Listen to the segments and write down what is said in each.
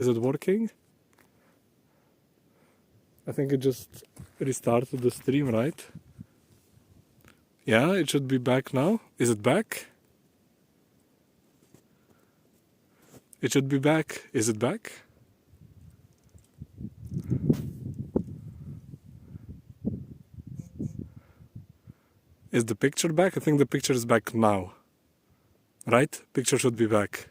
Is it working? I think it just restarted the stream, right? Yeah, it should be back now. Is it back? It should be back. Is it back? Is the picture back? I think the picture is back now. Right? Picture should be back.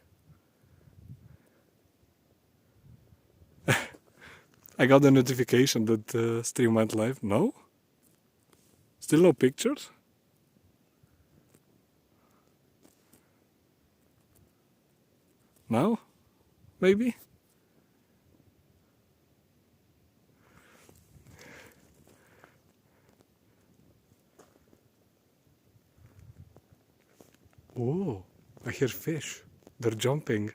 I got a notification that the stream went live. No? Still no pictures? Now? Maybe? Oh, I hear fish. They're jumping.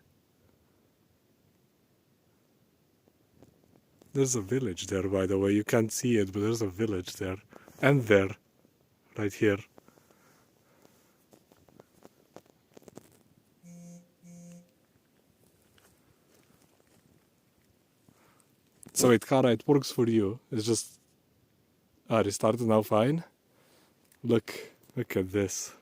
There's a village there, by the way. You can't see it, but there's a village there. And there. Right here. So wait, Kara, it works for you. It's just... restarted now fine. Look at this.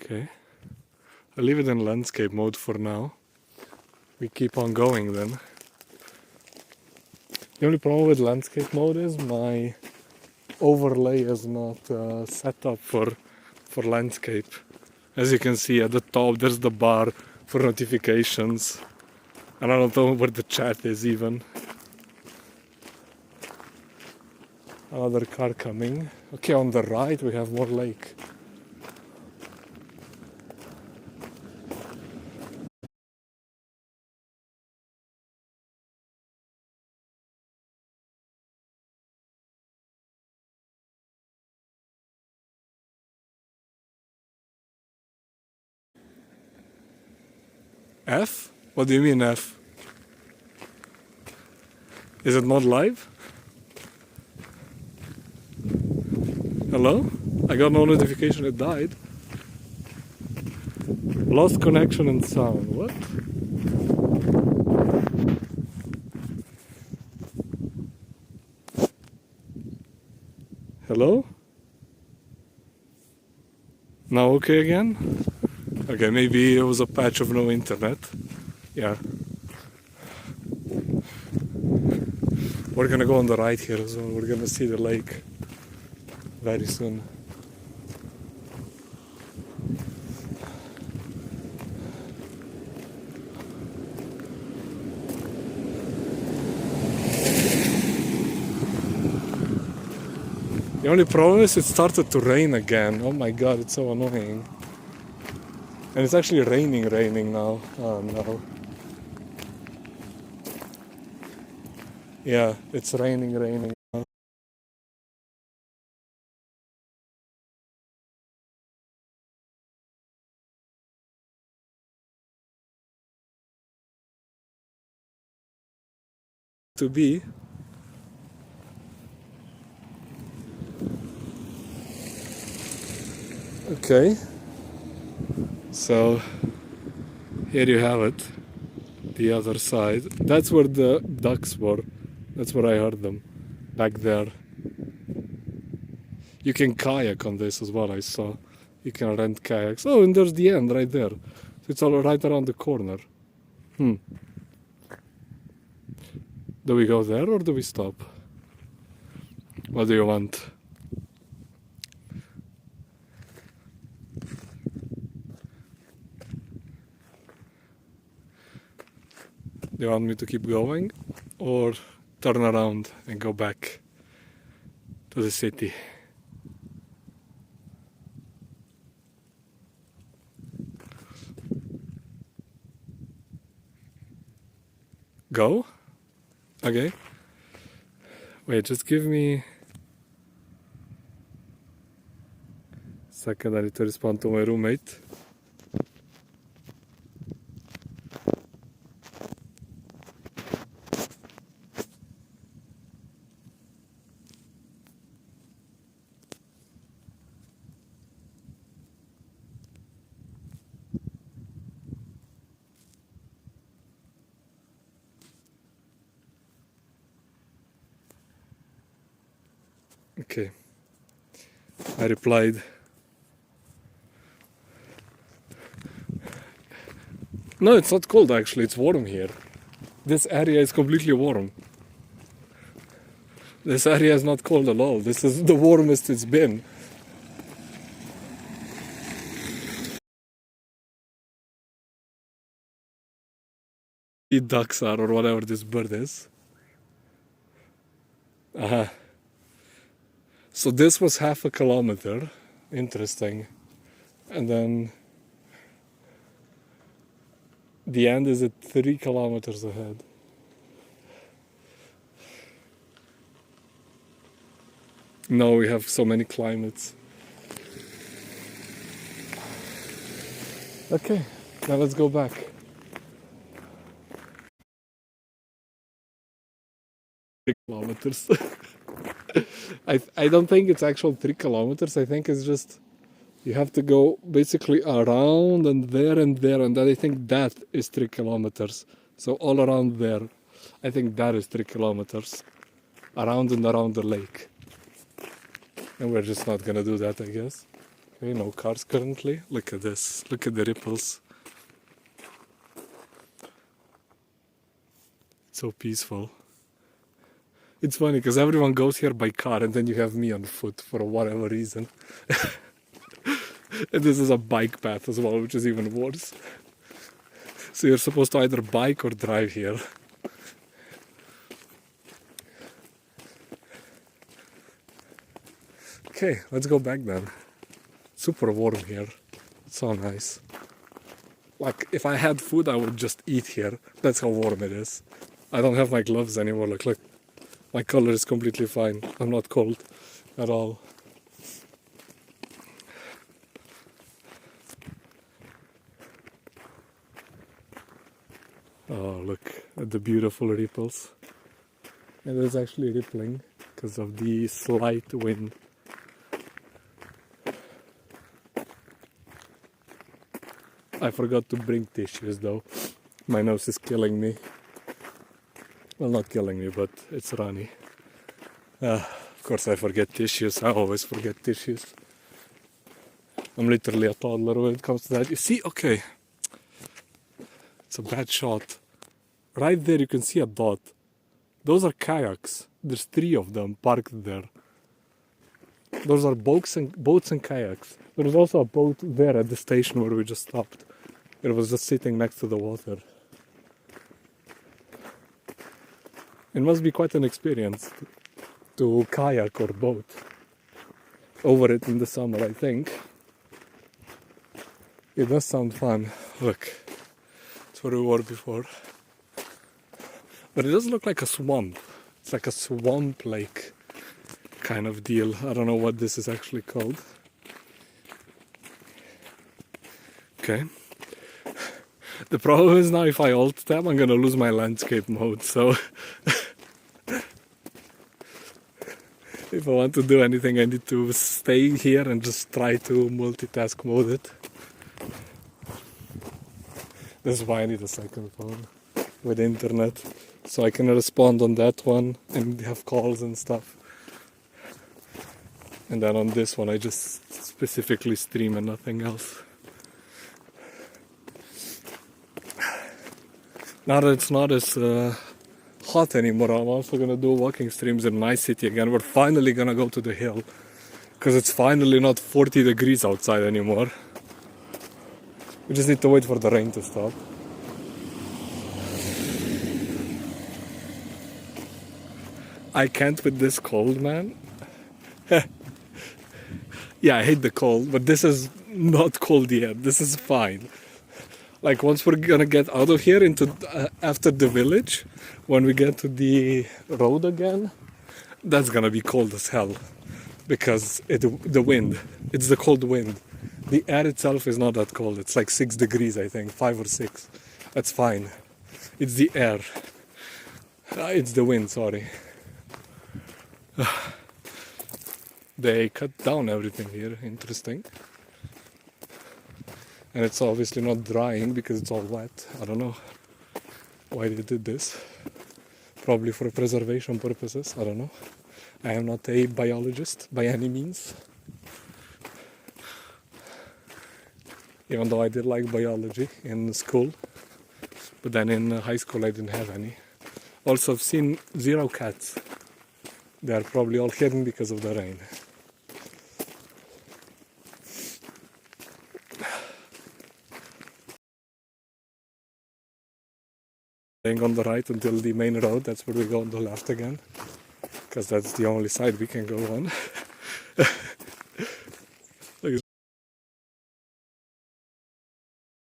Okay. I'll leave it in landscape mode for now. We keep on going then. The only problem with landscape mode is my overlay is not set up for landscape. As you can see at the top there's the bar for notifications. And I don't know where the chat is even. Another car coming. Okay, on the right we have more lake. F? What do you mean F? Is it not live? Hello? I got no notification it died. Lost connection and sound. What? Hello? Now okay again? Okay, maybe it was a patch of no internet. Yeah. We're gonna go on the right here as well. We're gonna see the lake very soon. The only problem is it started to rain again. Oh my god, it's so annoying. And it's actually raining now. Oh no. Yeah, it's raining now. To be. Okay. So here you have it. The other side. That's where the ducks were. That's where I heard them. Back there. You can kayak on this as well, I saw. You can rent kayaks. Oh, and there's the end right there. So it's all right around the corner. Do we go there or do we stop? What do you want? Do you want me to keep going or turn around and go back to the city? Go? Okay. Wait, just give me a second. I need to respond to my roommate. Okay. I replied, no, it's not cold actually, it's warm here. This area is completely warm. This area is not cold at all. This is the warmest it's been. Ducks are, or whatever this bird is. So this was 1/2 kilometer. Interesting. And then the end is at 3 kilometers ahead. No, we have so many climates. Okay, now let's go back. Kilometers. I don't think it's actual 3 kilometers. I think it's just you have to go basically around and there, and then I think that is 3 kilometers. So all around there, I think that is 3 kilometers. Around and around the lake. And we're just not gonna do that, I guess. Okay, no cars currently. Look at this. Look at the ripples. So peaceful. It's funny because everyone goes here by car and then you have me on foot for whatever reason. And this is a bike path as well, which is even worse. So you're supposed to either bike or drive here. Okay, let's go back then. Super warm here. So nice. Like, if I had food, I would just eat here. That's how warm it is. I don't have my gloves anymore. Look. My color is completely fine. I'm not cold at all. Oh, look at the beautiful ripples. And it's actually rippling because of the slight wind. I forgot to bring tissues though. My nose is killing me. Well, not killing me, but it's runny. Of course I forget tissues. I always forget tissues. I'm literally a toddler when it comes to that. You see? Okay. It's a bad shot. Right there you can see a dot. Those are kayaks. There's 3 of them parked there. Those are boats and kayaks. There was also a boat there at the station where we just stopped. It was just sitting next to the water. It must be quite an experience to kayak or boat over it in the summer, I think. It does sound fun. Look, it's where we were before. But it does look like a swamp. It's like a swamp lake kind of deal. I don't know what this is actually called. Okay. The problem is now if I alt tab, I'm gonna lose my landscape mode, so if I want to do anything, I need to stay here and just try to multitask mode it. This is why I need a second phone with internet, so I can respond on that one and have calls and stuff. And then on this one I just specifically stream and nothing else. Now that it's not as hot anymore, I'm also gonna do walking streams in my city again. We're finally gonna go to the hill because it's finally not 40 degrees outside anymore. We just need to wait for the rain to stop. I can't with this cold, man. Yeah, I hate the cold, but this is not cold yet. This is fine. Like once we're gonna get out of here into after the village, when we get to the road again, that's gonna be cold as hell because the wind. It's the cold wind. The air itself is not that cold. It's like 6 degrees, I think, 5 or 6. That's fine. It's the air. It's the wind. Sorry. They cut down everything here. Interesting. And it's obviously not drying because it's all wet. I don't know why they did this. Probably for preservation purposes. I don't know. I am not a biologist by any means, even though I did like biology in school, but then in high school I didn't have any. Also, I've seen 0 cats. They are probably all hidden because of the rain. Staying on the right until the main road, that's where we go on the left again, because that's the only side we can go on.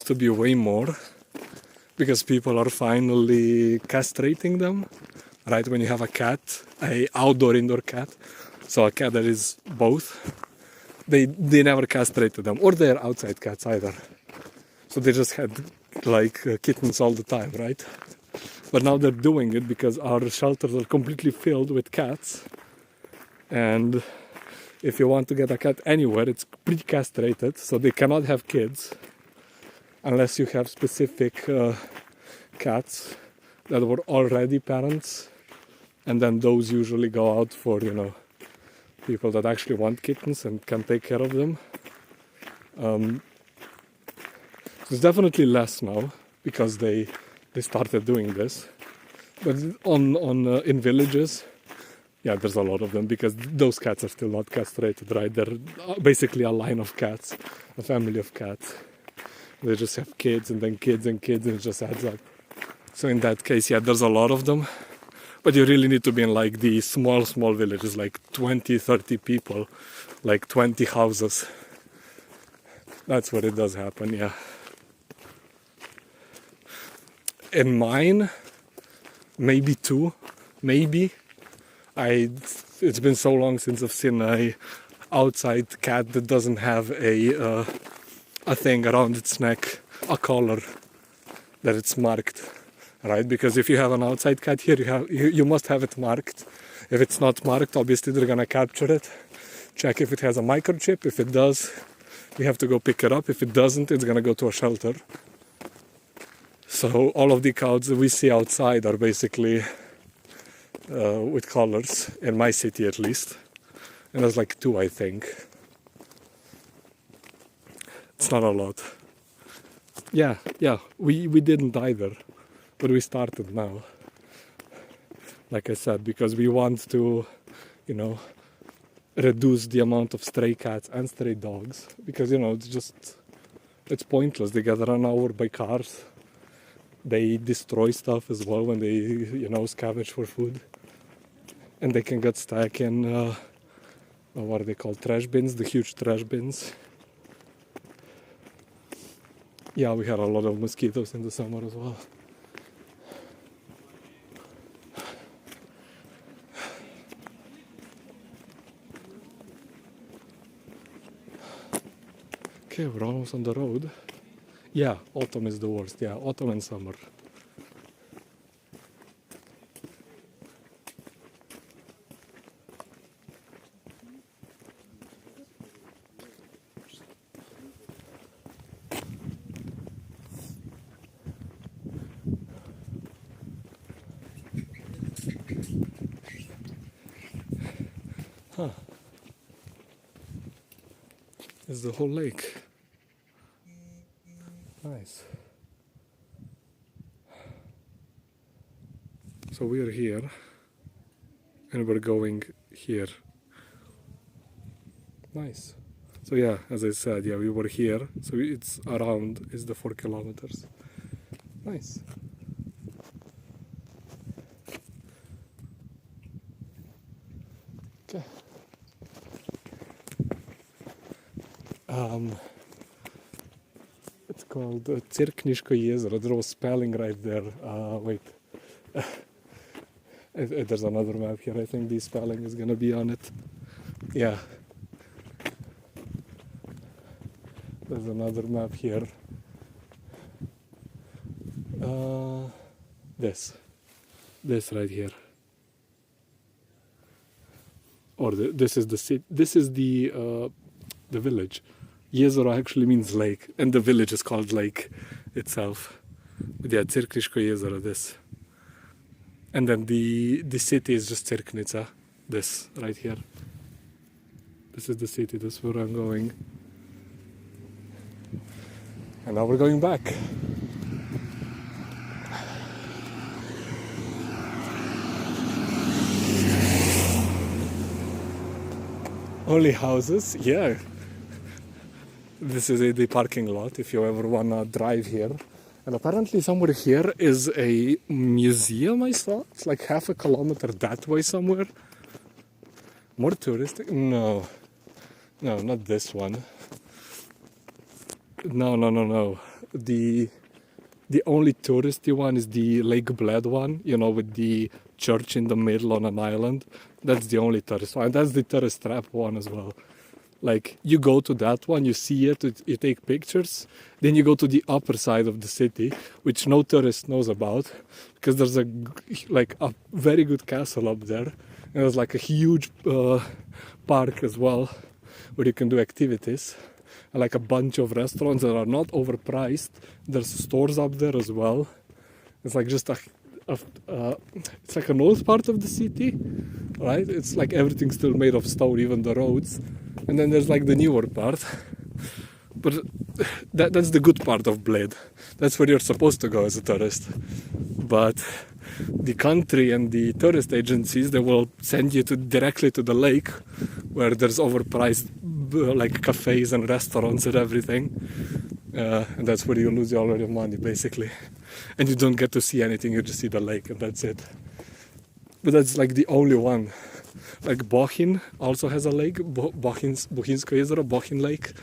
To be way more, because people are finally castrating them, right? When you have a cat, a outdoor-indoor cat, so a cat that is both, they never castrated them, or they're outside cats either. So they just had like kittens all the time, right? But now they're doing it because our shelters are completely filled with cats, and if you want to get a cat anywhere, it's pre-castrated, so they cannot have kids unless you have specific cats that were already parents, and then those usually go out for, you know, people that actually want kittens and can take care of them. There's definitely less now because they started doing this, but in villages, yeah, there's a lot of them because those cats are still not castrated, right? They're basically a line of cats, a family of cats. They just have kids and then kids and kids, and it just adds up. So in that case, yeah, there's a lot of them, but you really need to be in like the small villages, like 20, 30 people, like 20 houses. That's where it does happen, yeah. In mine, maybe 2, maybe. It's been so long since I've seen a outside cat that doesn't have a thing around its neck, a collar that it's marked, right? Because if you have an outside cat here, you must have it marked. If it's not marked, obviously they're gonna capture it, check if it has a microchip. If it does, you have to go pick it up. If it doesn't, it's gonna go to a shelter. So all of the cows that we see outside are basically with collars, in my city at least. And there's like 2, I think. It's not a lot. Yeah, we didn't either, but we started now. Like I said, because we want to, you know, reduce the amount of stray cats and stray dogs. Because, you know, it's pointless. They get run over by cars. They destroy stuff as well when they, you know, scavenge for food. And they can get stuck in, what are they called, trash bins, the huge trash bins. Yeah, we had a lot of mosquitoes in the summer as well. Okay, we're almost on the road. Yeah, autumn is the worst. Yeah, autumn and summer. Huh. It's the whole lake. Nice. So we're here and we're going here. Nice. So yeah, as I said, yeah, we were here. So it's around, it's the 4 kilometers. Nice. Okay. It's called Cerkničko jezero. There was spelling right there. Wait. There's another map here. I think the spelling is gonna be on it. Yeah. There's another map here. This right here. Or this is the city. This is the village. Jezero actually means lake, and the village is called lake itself. But yeah, Cerkničko jezero, this. And then the city is just Cerknica. this right here. This is the city, this is where I'm going. And now we're going back. Only houses, yeah. This is the parking lot if you ever wanna drive here. And apparently somewhere here is a museum, I saw. It's like half a kilometer that way somewhere. More touristic? No. No, not this one. No. The only touristy one is the Lake Bled one, you know, with the church in the middle on an island. That's the only tourist one. And that's the tourist trap one as well. Like, you go to that one, you see it, you take pictures, then you go to the upper side of the city, which no tourist knows about, because there's a very good castle up there, and there's like a huge park as well, where you can do activities, and like a bunch of restaurants that are not overpriced. There's stores up there as well. It's like just it's like an old part of the city, right? It's like everything's still made of stone, even the roads. And then there's like the newer part. But that's the good part of Bled. That's where you're supposed to go as a tourist. But the country and the tourist agencies, they will send you directly to the lake, where there's overpriced like cafes and restaurants and everything. And that's where you lose all your money, basically. And you don't get to see anything, you just see the lake and that's it. But that's like the only one. Like Bohin also has a lake, Bohinsko jezero, Bohin Lake.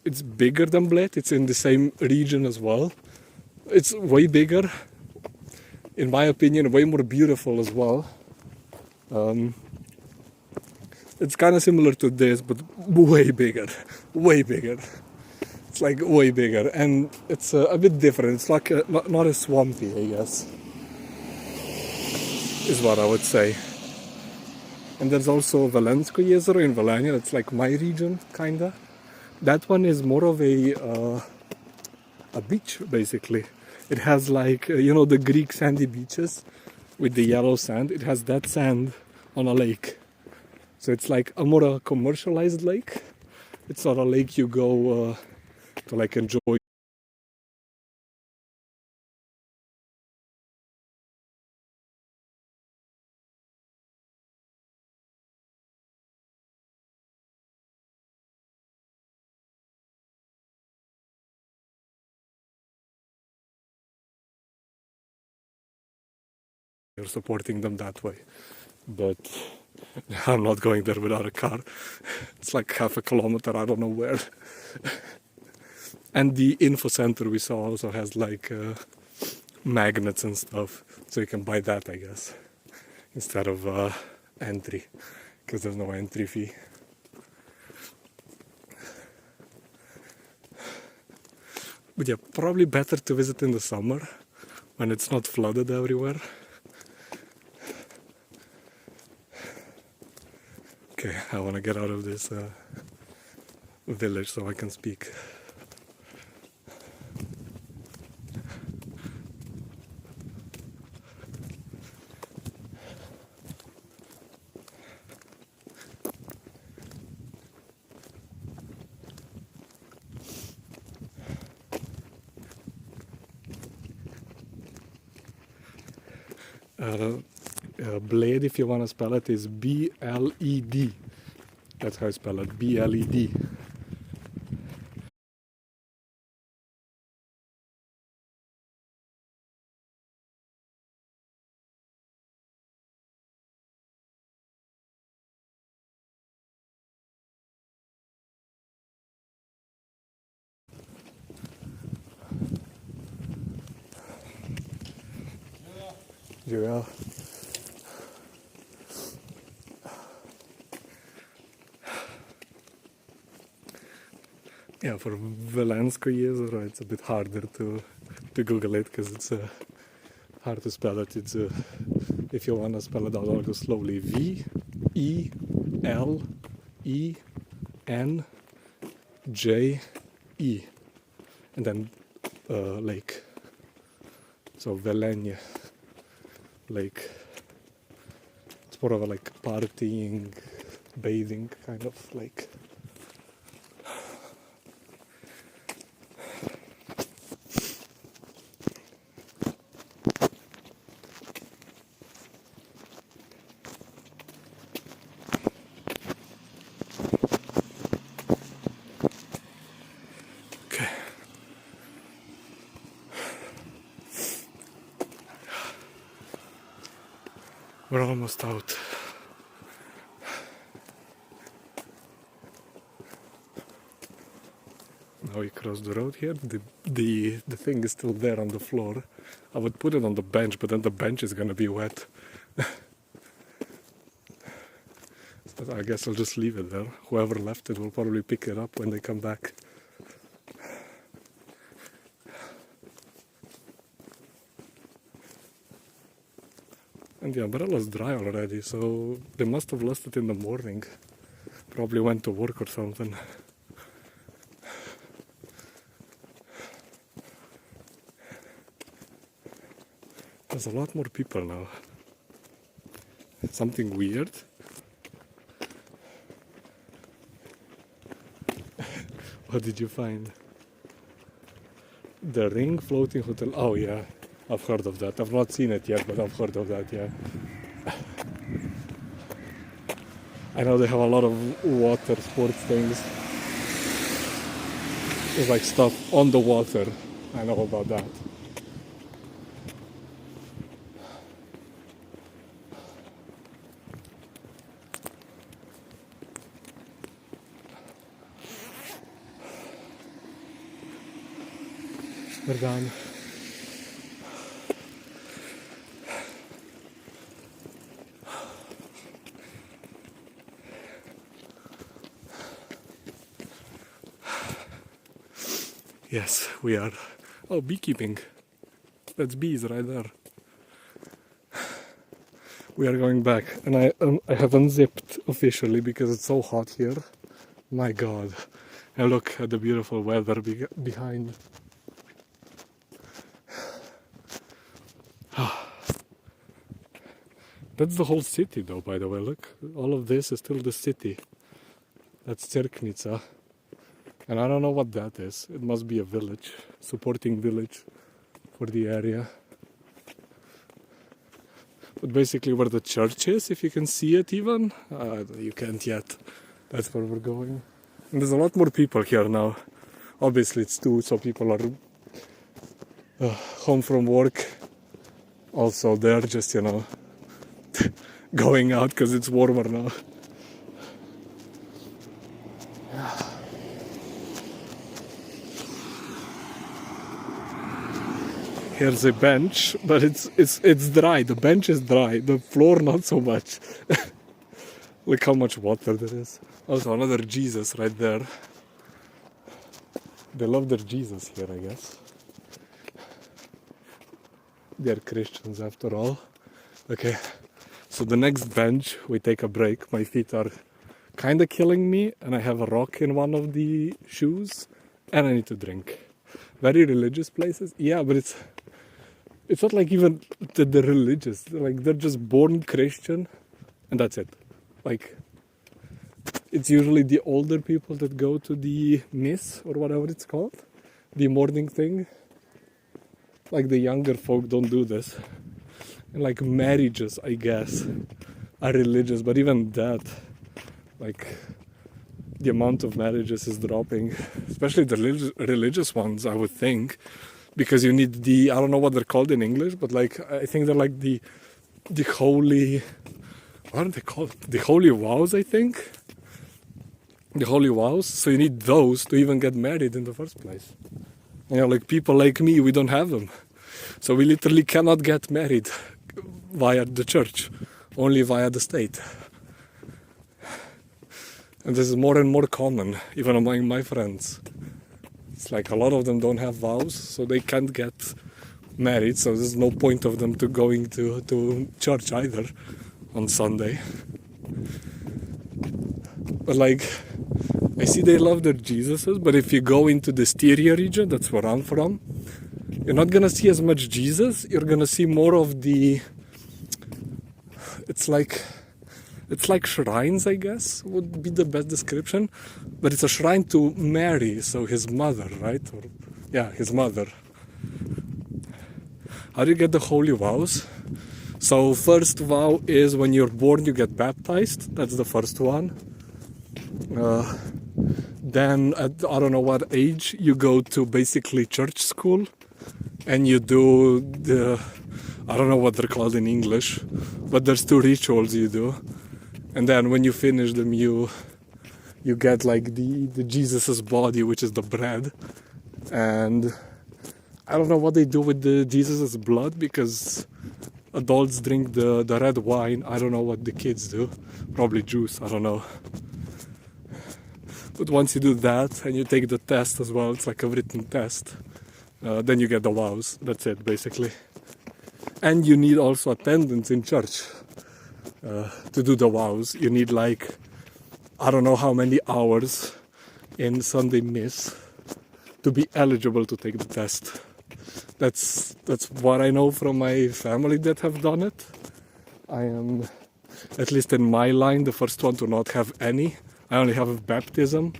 It's bigger than Bled, it's in the same region as well. It's way bigger, in my opinion, way more beautiful as well. It's kind of similar to this, but way bigger. It's like way bigger, and it's a bit different. It's like not as swampy, I guess, is what I would say. And there's also Velensko jezero in Velenia. It's like my region, kinda. That one is more of a beach, basically. It has like, you know, the Greek sandy beaches with the yellow sand. It has that sand on a lake. So it's like a more commercialized lake. It's not a lake you go to like enjoy. You're supporting them that way. But I'm not going there without a car. It's like half a kilometer, I don't know where. And the info center we saw also has like magnets and stuff, so you can buy that, I guess, instead of entry, because there's no entry fee. But yeah, probably better to visit in the summer when it's not flooded everywhere. Okay, I want to get out of this village so I can speak. Bled, if you want to spell it, is B-L-E-D. That's how I spell it, B-L-E-D. Yeah. Yeah, for Velensko jezero, it's a bit harder to Google it because it's hard to spell it. It's if you want to spell it out, I'll go slowly. V-E-L-E-N-J-E, and then lake. So Velenia Lake. It's more of a like partying, bathing kind of lake. We're almost out. Now we cross the road here. The thing is still there on the floor. I would put it on the bench, but then the bench is gonna be wet. So I guess I'll just leave it there. Whoever left it will probably pick it up when they come back. And the umbrella's dry already, so they must have lost it in the morning. Probably went to work or something. There's a lot more people now. Something weird. What did you find? The Ring Floating Hotel. Oh yeah, I've heard of that. I've not seen it yet, but I've heard of that, yeah. I know they have a lot of water sports things. There's like stuff on the water. I know about that. We're done. Yes, we are. Oh, beekeeping. That's bees right there. We are going back, and I have unzipped officially because it's so hot here. My God. And look at the beautiful weather behind. That's the whole city though, by the way, look. All of this is still the city. That's Cerknica. And I don't know what that is. It must be a village, supporting village for the area. But basically where the church is, if you can see it even. You can't yet. That's where we're going. And there's a lot more people here now. Obviously it's 2, so people are home from work. Also they're just, going out because it's warmer now. Here's a bench, but it's dry. The bench is dry. The floor not so much. Look how much water there is. Also another Jesus right there. They love their Jesus here, I guess. They're Christians after all. Okay, so the next bench, we take a break. My feet are kind of killing me, and I have a rock in one of the shoes, and I need to drink. Very religious places, yeah, but it's not like even the religious. Like they're just born Christian, and that's it. Like it's usually the older people that go to the miss or whatever it's called, the morning thing. Like the younger folk don't do this. And like marriages, I guess, are religious, but even that, like the amount of marriages is dropping, especially the religious ones, I would think, because you need I don't know what they're called in English, but like I think they're like the holy, what are they called? The holy vows, I think. The holy vows. So you need those to even get married in the first place. Like people like me, we don't have them. So we literally cannot get married via the church, only via the state. And this is more and more common, even among my friends. It's like a lot of them don't have vows, so they can't get married, so there's no point of them to going to church either on Sunday. But like, I see they love their Jesuses, but if you go into the Styria region, that's where I'm from, you're not gonna see as much Jesus, you're gonna see more of the, it's like, it's like shrines, I guess, would be the best description. But it's a shrine to Mary, so his mother, right? Or, yeah, his mother. How do you get the holy vows? So first vow is when you're born, you get baptized. That's the first one. Then at I don't know what age, you go to basically church school, and you do the, I don't know what they're called in English, but there's 2 rituals you do. And then when you finish them, you get like the Jesus's body, which is the bread. And I don't know what they do with the Jesus's blood, because adults drink the red wine. I don't know what the kids do. Probably juice, I don't know. But once you do that and you take the test as well, it's like a written test, then you get the vows. That's it, basically. And you need also attendance in church to do the vows. You need like, I don't know how many hours in Sunday Miss to be eligible to take the test. That's what I know from my family that have done it. I am, at least in my line, the first one to not have any. I only have baptism,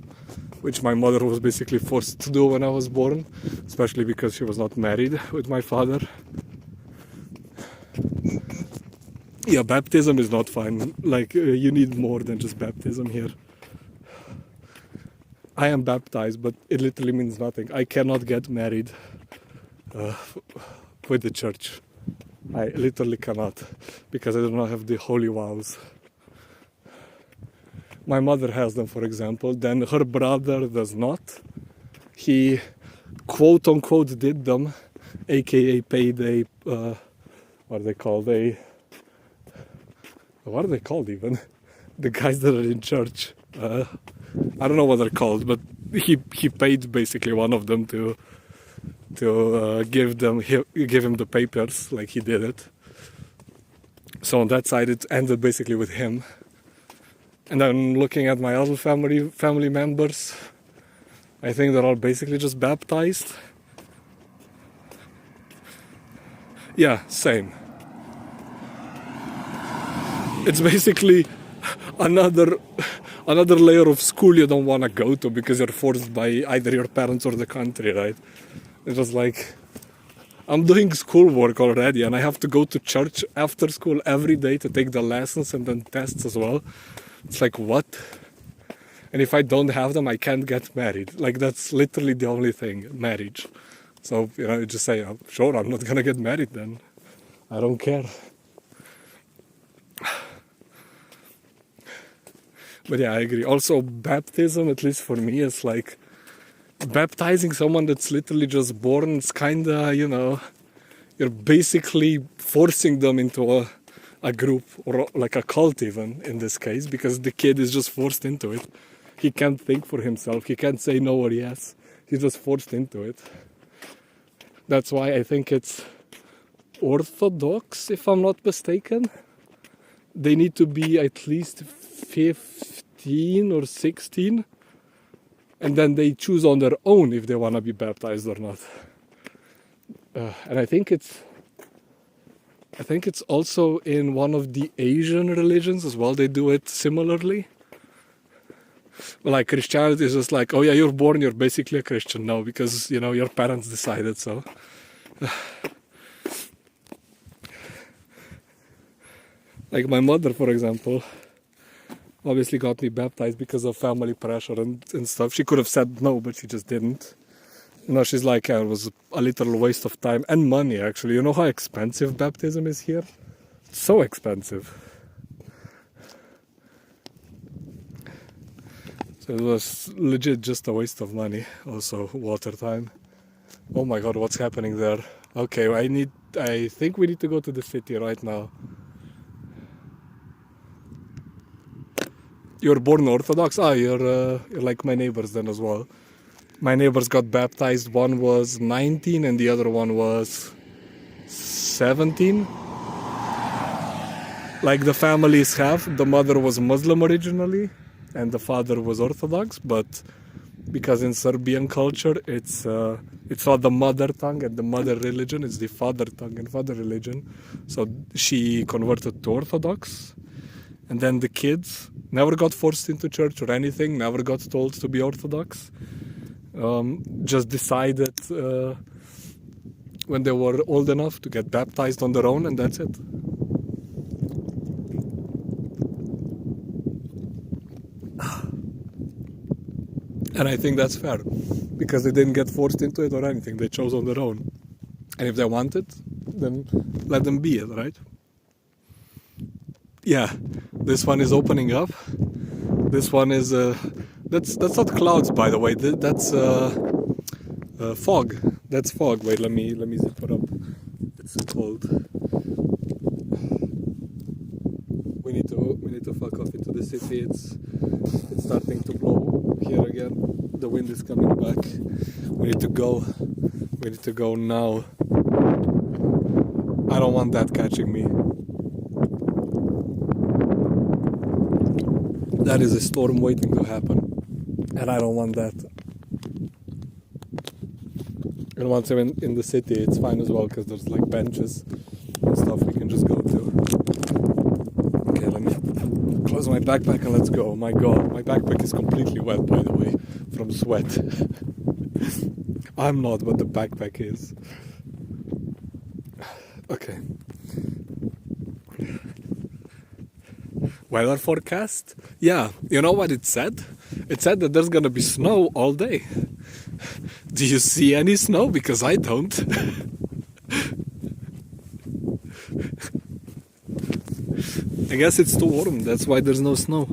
which my mother was basically forced to do when I was born, especially because she was not married with my father. Yeah, baptism is not fine. Like, you need more than just baptism here. I am baptized, but it literally means nothing. I cannot get married with the church. I literally cannot, because I do not have the holy vows. My mother has them, for example. Then her brother does not. He, quote unquote, did them, aka paid a, what are they called? What are they called even? The guys that are in church. I don't know what they're called, but he paid basically one of them to give him the papers, like he did it. So on that side, it ended basically with him. And then looking at my other family members, I think they're all basically just baptized. Yeah, same. It's basically another layer of school you don't want to go to because you're forced by either your parents or the country, right? It's just like, I'm doing schoolwork already and I have to go to church after school every day to take the lessons and then tests as well. It's like, what? And if I don't have them, I can't get married. Like, that's literally the only thing, marriage. So, you just say, oh, sure, I'm not gonna get married then. I don't care. But yeah, I agree. Also, baptism, at least for me, is like baptizing someone that's literally just born. It's kinda, you're basically forcing them into a group, or like a cult even, in this case, because the kid is just forced into it. He can't think for himself. He can't say no or yes. He's just forced into it. That's why I think it's Orthodox, if I'm not mistaken. They need to be at least 15 or 16, and then they choose on their own if they want to be baptized or not. And I think it's also in one of the Asian religions as well. They do it similarly. Like Christianity is just like, oh yeah, you're born, you're basically a Christian now because your parents decided so. Like my mother, for example, obviously got me baptized because of family pressure and stuff. She could have said no, but she just didn't. She's like, yeah, it was a little waste of time and money, actually. You know how expensive baptism is here? It's so expensive. So it was legit just a waste of money. Also, water time. Oh my god, what's happening there? Okay, I think we need to go to the city right now. You're born Orthodox? You're like my neighbors then as well. My neighbors got baptized. One was 19 and the other one was 17. Like the families have. The mother was Muslim originally and the father was Orthodox, but because in Serbian culture it's not the mother tongue and the mother religion, it's the father tongue and father religion. So she converted to Orthodox. And then the kids never got forced into church or anything, never got told to be Orthodox. Just decided when they were old enough to get baptized on their own, and that's it. And I think that's fair, because they didn't get forced into it or anything. They chose on their own. And if they want it, then let them be it, right? Yeah, this one is opening up. This one is that's not clouds, by the way. That's fog. That's fog. Wait, let me zip it up. It's so cold. We need to fuck off into the city. It's starting to blow here again. The wind is coming back. We need to go. We need to go now. I don't want that catching me. That is a storm waiting to happen, and I don't want that. And once I'm in the city, it's fine as well, because there's like benches and stuff we can just go to. Okay, let me close my backpack and let's go. Oh my god, my backpack is completely wet, by the way, from sweat. I'm not, but the backpack is. Okay. Weather forecast? Yeah, you know what it said? It said that there's gonna be snow all day. Do you see any snow? Because I don't. I guess it's too warm, that's why there's no snow.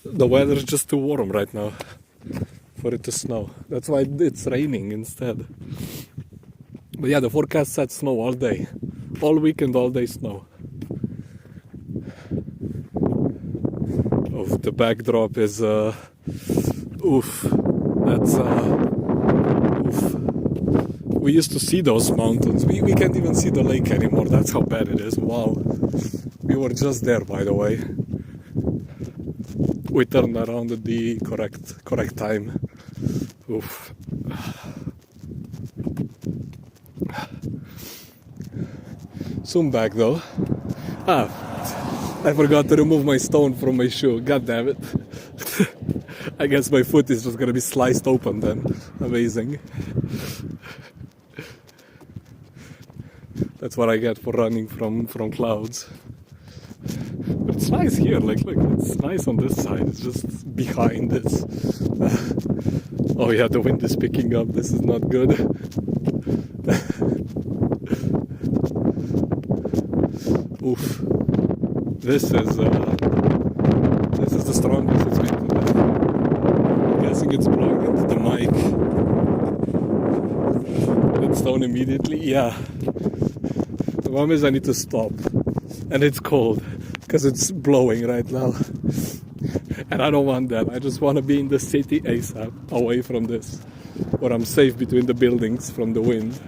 The weather is just too warm right now for it to snow. That's why it's raining instead. But yeah, the forecast said snow all day. All weekend, all day snow. Oh, the backdrop is oof. That's oof. We used to see those mountains. We can't even see the lake anymore. That's how bad it is. Wow. We were just there, by the way. We turned around at the correct time. Oof. Soon back though. I forgot to remove my stone from my shoe. God damn it. I guess my foot is just gonna be sliced open then. Amazing. That's what I get for running from clouds. But it's nice here, like look, it's nice on this side. It's just behind this. Oh yeah, the wind is picking up. This is not good. Oof. This is the strongest it's been today. I'm guessing it's blowing into the mic. It's down immediately. Yeah. The problem is I need to stop. And it's cold. Because it's blowing right now. And I don't want that. I just want to be in the city ASAP. Away from this. Where I'm safe between the buildings from the wind.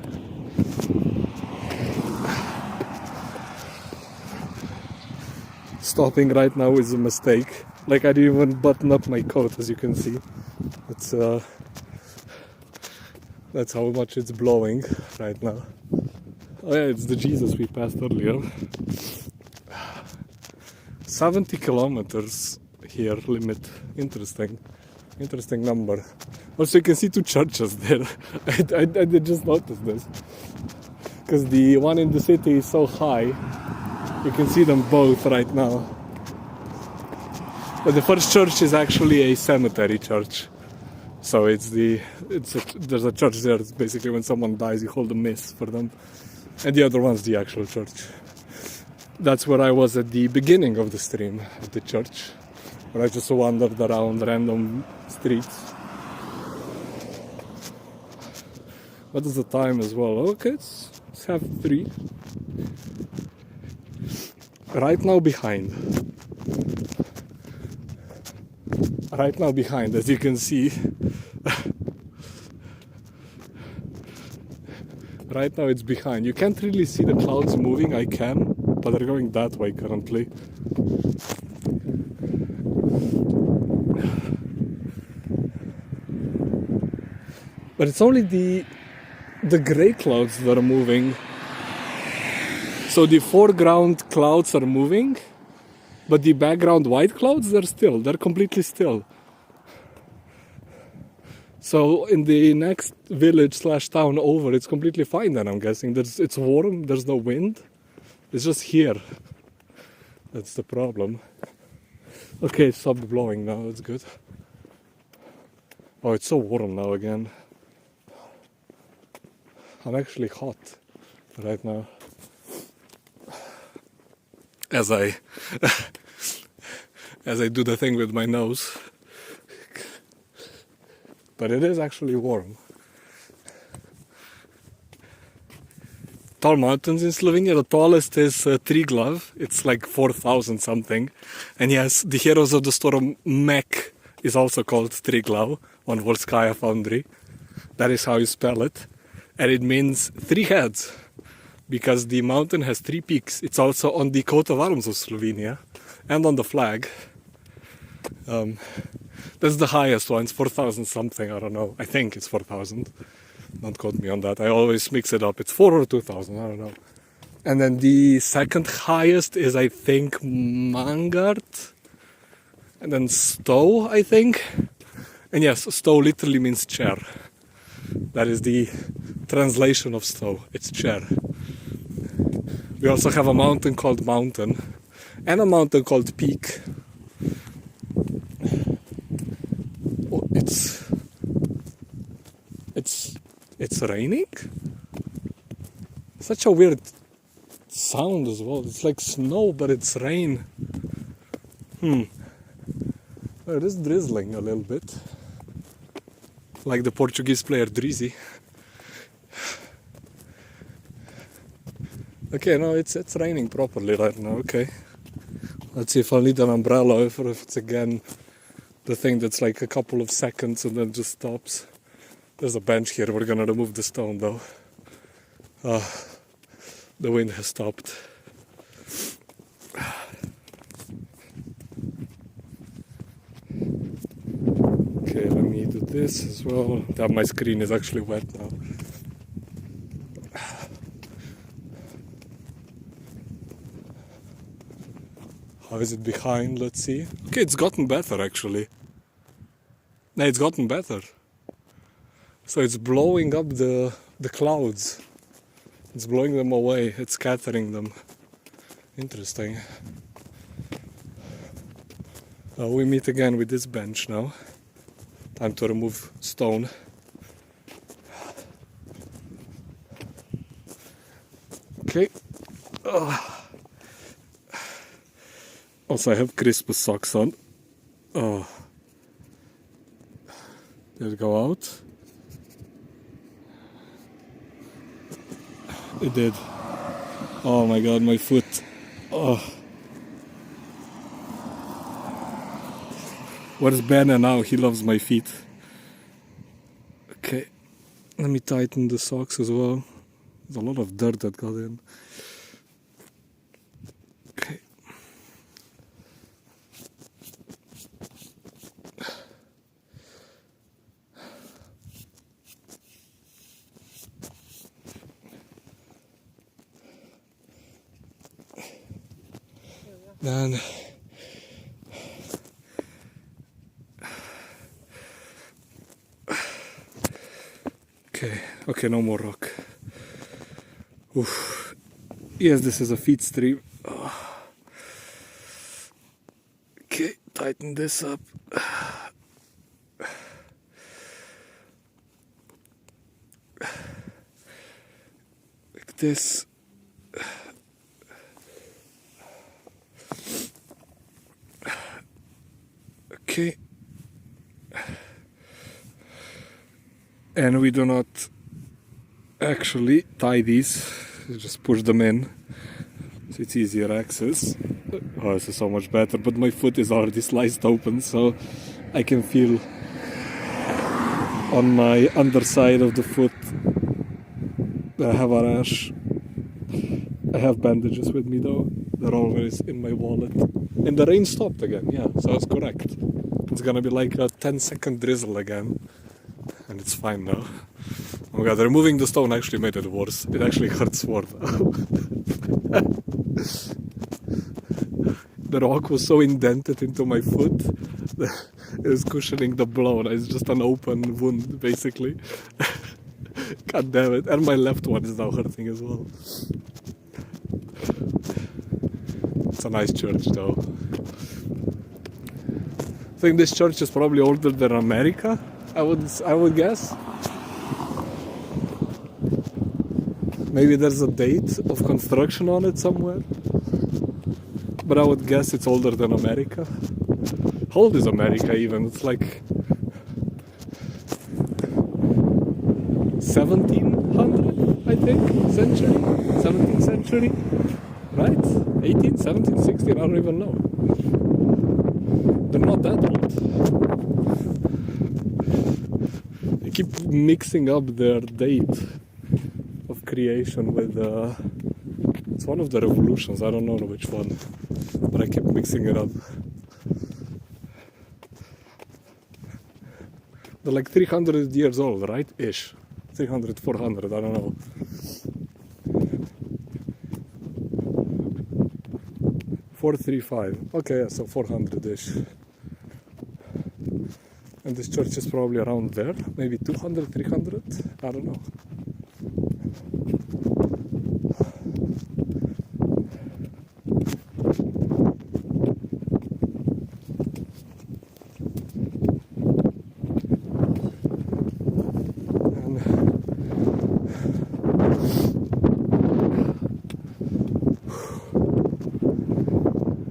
Stopping right now is a mistake. Like I didn't even button up my coat, as you can see. It's that's how much it's blowing right now. Oh yeah, it's the Jesus we passed earlier. 70 kilometers here limit. Interesting number. Also, you can see two churches there. I did just notice this, because the one in the city is so high. You can see them both right now. But the first church is actually a cemetery church. So there's a church there. It's basically when someone dies, you hold a mass for them. And the other one's the actual church. That's where I was at the beginning of the stream, at the church. Where I just wandered around random streets. What is the time as well? Okay, it's 3:30. Right now behind, as you can see. Right now it's behind. You can't really see the clouds moving. I can, but they're going that way currently. But it's only the gray clouds that are moving. So the foreground clouds are moving, But the background white clouds, they're completely still. So in the next village / town over, it's completely fine then, I'm guessing. It's warm, there's no wind. It's just here. That's the problem. Okay, it stopped blowing now, that's good. Oh, it's so warm now again. I'm actually hot right now. As I do the thing with my nose. But it is actually warm. Tall mountains in Slovenia. The tallest is Triglav. It's like 4,000 something. And yes, the Heroes of the Storm mech is also called Triglav on Volskaya Foundry. That is how you spell it. And it means 3 heads. Because the mountain has 3 peaks. It's also on the coat of arms of Slovenia. And on the flag. That's the highest one. It's 4,000 something, I don't know. I think it's 4,000. Don't quote me on that. I always mix it up. It's 4 or 2,000, I don't know. And then the second highest is, I think, Mangart. And then Stow, I think. And yes, Stow literally means chair. That is the translation of Stow. It's chair. We also have a mountain called Mountain. And a mountain called Peak. Oh, it's raining? Such a weird sound as well. It's like snow, but it's rain. It is drizzling a little bit. Like the Portuguese player Drizzy. Okay, no, it's raining properly right now, okay. Let's see if I'll need an umbrella or if it's again the thing that's like a couple of seconds and then just stops. There's a bench here, we're gonna remove the stone though. The wind has stopped. Okay, let me do this as well. That my screen is actually wet now. How is it behind? Let's see. Okay, it's gotten better actually. No, it's gotten better. So it's blowing up the clouds. It's blowing them away. It's scattering them. Interesting. We meet again with this bench now. Time to remove stone. Okay. Also, I have Christmas socks on. Oh. Did it go out? It did. Oh my god, my foot. Oh. Where's Benna now? He loves my feet. Okay. Let me tighten the socks as well. There's a lot of dirt that got in. Okay. Then okay, no more rock. Oof. Yes, this is a feed stream. Okay, tighten this up. Like this. Okay. And we do not actually tie these, you just push them in, so it's easier access. Oh, this is so much better, but my foot is already sliced open, so I can feel on my underside of the foot that I have a rash. I have bandages with me though, they're always in my wallet. And the rain stopped again, yeah, so it's correct. It's gonna be like a 10-second drizzle again. And it's fine now. Oh my god, removing the stone actually made it worse. It actually hurts more. the rock was so indented into my foot that it was cushioning the blow. It's just an open wound, basically. God damn it. And my left one is now hurting as well. It's a nice church, though. I think this church is probably older than America, I would guess. Maybe there's a date of construction on it somewhere. But I would guess it's older than America. How old is America even? It's like 1700, I think, century? 17th century? Right? 18, 17, 16, I don't even know. They're not that old. They keep mixing up their date of creation with it's one of the revolutions, I don't know which one, but I keep mixing it up. They're like 300 years old, right? Ish. 300, 400, I don't know. $435. Okay, yeah, so 400-ish. And this church is probably around there, maybe 200, 300, I don't know.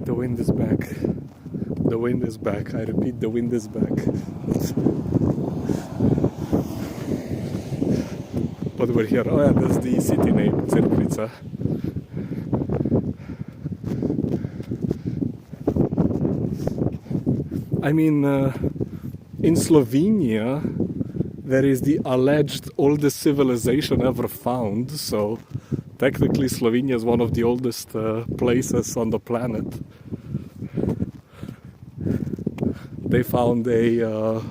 The wind is back. The wind is back. I repeat, the wind is back. But we're here. Oh yeah, that's the city name, Cerknica. I mean, in Slovenia, there is the alleged oldest civilization ever found, so technically Slovenia is one of the oldest places on the planet. They found a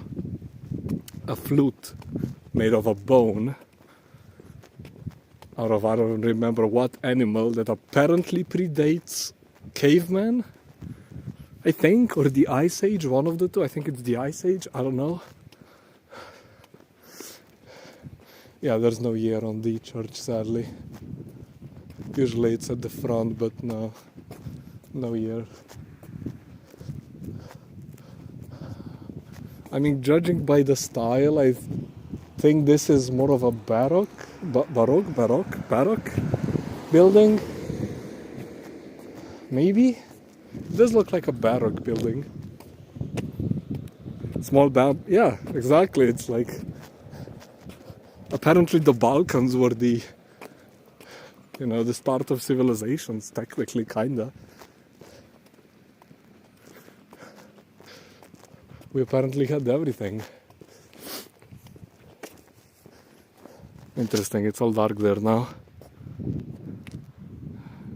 flute made of a bone out of I don't remember what animal that apparently predates caveman, I think, or the Ice Age, one of the two. I think it's the Ice Age, I don't know. Yeah, there's no year on the church, sadly. Usually it's at the front, but no year. I mean, judging by the style, I think this is more of a baroque building. Maybe? It does look like a baroque building. Small yeah, exactly. It's like, apparently the Balkans were the start of civilizations, technically, kinda. We apparently had everything. Interesting, it's all dark there now.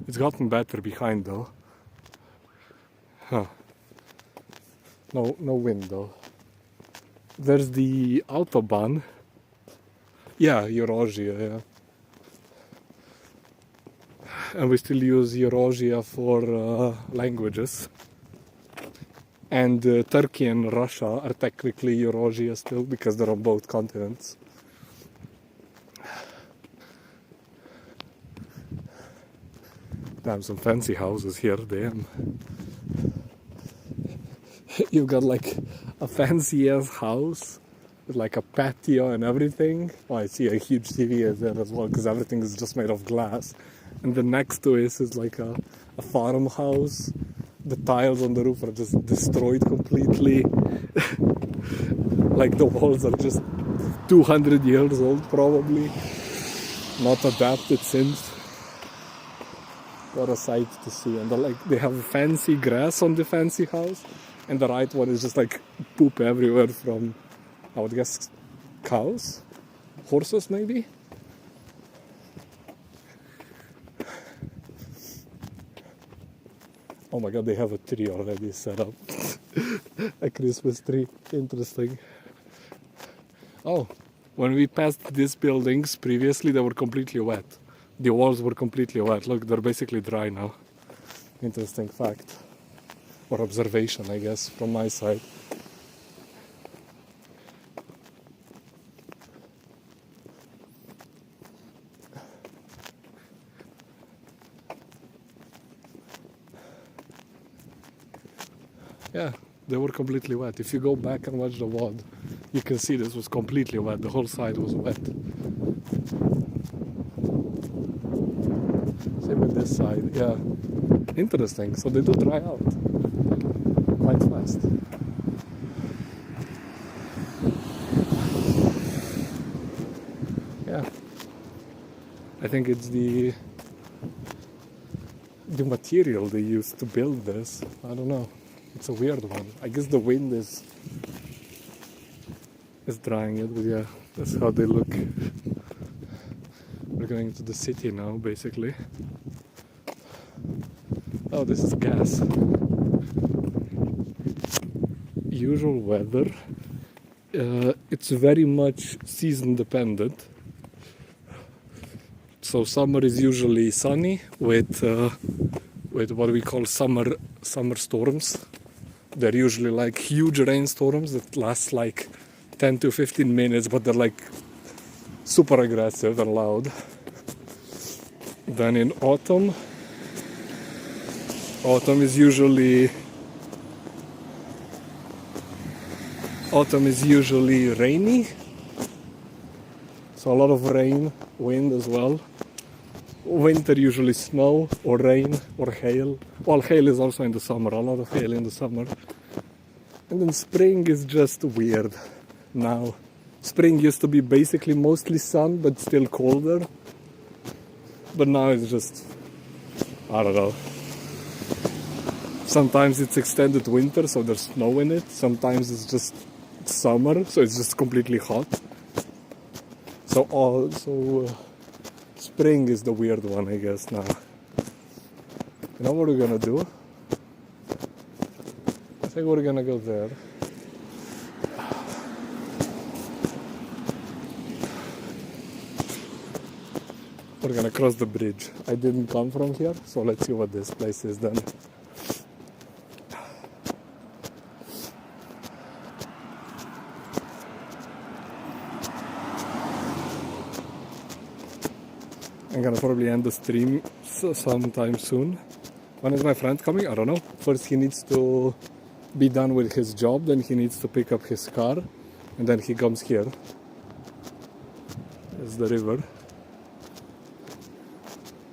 It's gotten better behind though. Huh. No wind though. There's the Autobahn. Yeah, Eurasia, yeah. And we still use Eurasia for languages. And Turkey and Russia are technically Eurasia still because they're on both continents. Damn, some fancy houses here, damn. You've got like a fancy ass house with like a patio and everything. Oh, I see a huge TV there as well because everything is just made of glass. And the next to it is like a farmhouse. The tiles on the roof are just destroyed completely. Like the walls are just 200 years old probably. Not adapted since. What a sight to see. And they have fancy grass on the fancy house. And the right one is just like poop everywhere from, I would guess, cows? Horses maybe? Oh my god, they have a tree already set up. A Christmas tree. Interesting. Oh, when we passed these buildings previously, they were completely wet. The walls were completely wet. Look, they're basically dry now. Interesting fact. or observation, I guess, from my side. Yeah, they were completely wet. If you go back and watch the VOD, you can see this was completely wet. The whole side was wet. Same with this side, yeah. Interesting, so they do dry out quite fast. Yeah, I think it's the material they used to build this. I don't know, it's a weird one. I guess the wind is drying it, but yeah, that's how they look. We're going to the city now, basically. Oh, this is gas. Usual weather. It's very much season dependent. So summer is usually sunny with what we call summer storms. They're usually like huge rainstorms that last like 10 to 15 minutes, but they're like super aggressive and loud. Then in autumn is usually rainy. So a lot of rain, wind as well. Winter usually snow or rain or hail. Well, hail is also in the summer, a lot of hail in the summer. And then spring is just weird now. Spring used to be basically mostly sun, but still colder. But now it's just, I don't know. Sometimes it's extended winter, so there's snow in it. Sometimes it's just summer, so it's just completely hot. So spring is the weird one, I guess, now. You know what we're gonna do? I think we're gonna go there. We're gonna cross the bridge. I didn't come from here, so let's see what this place is then. I'm gonna probably end the stream sometime soon. When is my friend coming? I don't know. First he needs to be done with his job, then he needs to pick up his car, and then he comes here. There's the river.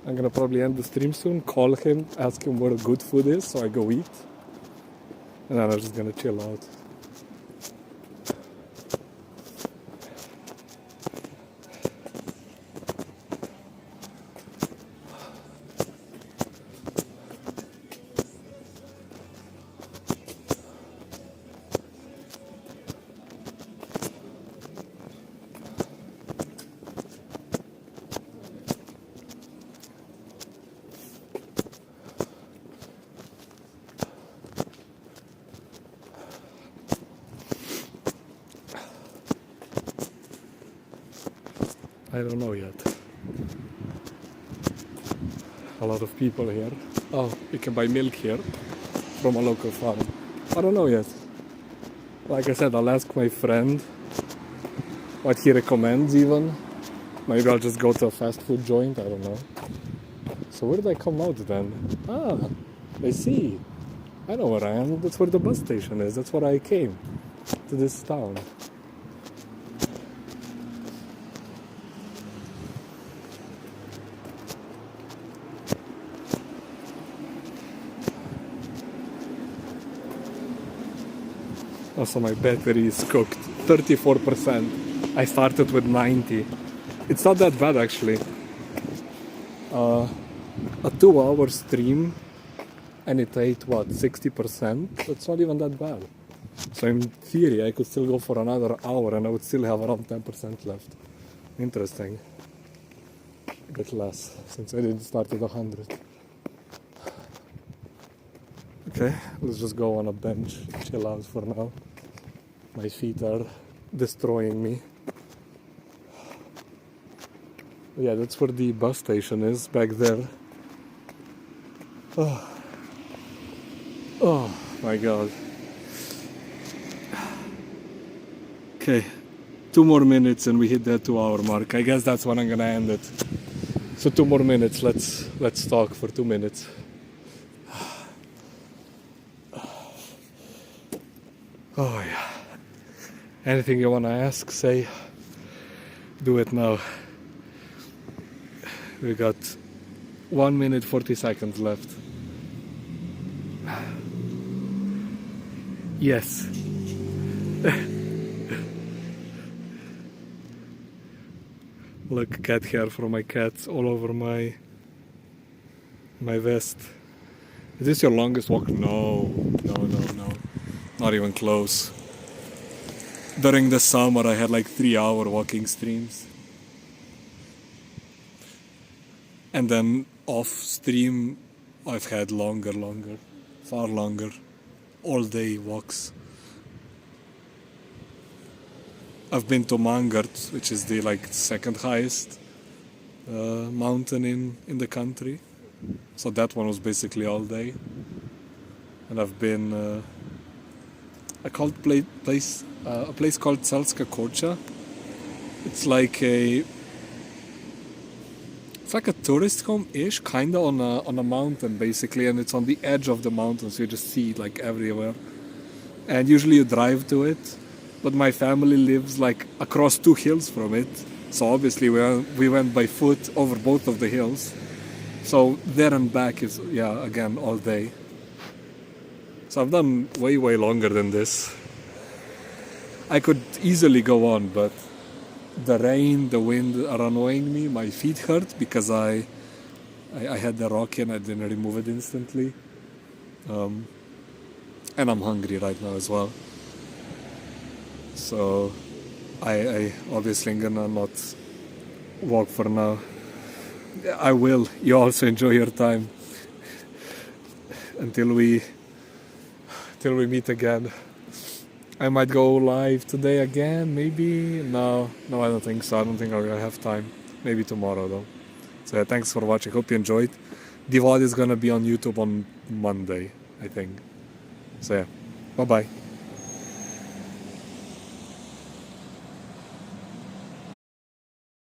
I'm gonna probably end the stream soon, call him, ask him where good food is, so I go eat. And then I'm just gonna chill out. I don't know yet. A lot of people here. Oh, you can buy milk here from a local farm. I don't know yet. Like I said, I'll ask my friend what he recommends even. Maybe I'll just go to a fast food joint, I don't know. So where did I come out then? Ah, I see. I know where I am. That's where the bus station is. That's where I came, to this town. Also my battery is cooked, 34%. I started with 90. It's not that bad actually. A 2-hour stream and it ate what, 60%? That's not even that bad. So in theory I could still go for another hour and I would still have around 10% left. Interesting. A bit less, since I didn't start at 100. Okay, let's just go on a bench, chill out for now. My feet are destroying me. Yeah, that's where the bus station is, back there. Oh. My god. Okay, 2 more minutes and we hit that 2-hour mark. I guess that's when I'm gonna end it. So 2 more minutes, let's talk for 2 minutes. Oh yeah. Anything you wanna ask, say, do it now. We got 1 minute 40 seconds left. Yes. Look, cat hair from my cats all over my vest. Is this your longest walk? No. Not even close. During the summer I had like 3-hour walking streams. And then off stream I've had longer, far longer, all day walks. I've been to Mangart, which is the like second highest mountain in the country. So that one was basically all day. And I've been a place called Cerknica. It's like a tourist home-ish, kinda on a mountain basically, and it's on the edge of the mountain, so you just see it like everywhere. And usually you drive to it, but my family lives like across 2 hills from it, so obviously we went by foot over both of the hills. So there and back is, yeah, again, all day. So I've done way longer than this. I could easily go on, but the rain, the wind are annoying me. My feet hurt because I had the rocky and I didn't remove it instantly. And I'm hungry right now as well. So I obviously gonna not walk for now. I will. You also enjoy your time until we meet again. I might go live today again, maybe. No, I don't think so. I don't think I'm gonna have time. Maybe tomorrow though. So yeah, thanks for watching. Hope you enjoyed. The VOD is gonna be on YouTube on Monday, I think. So yeah, bye bye.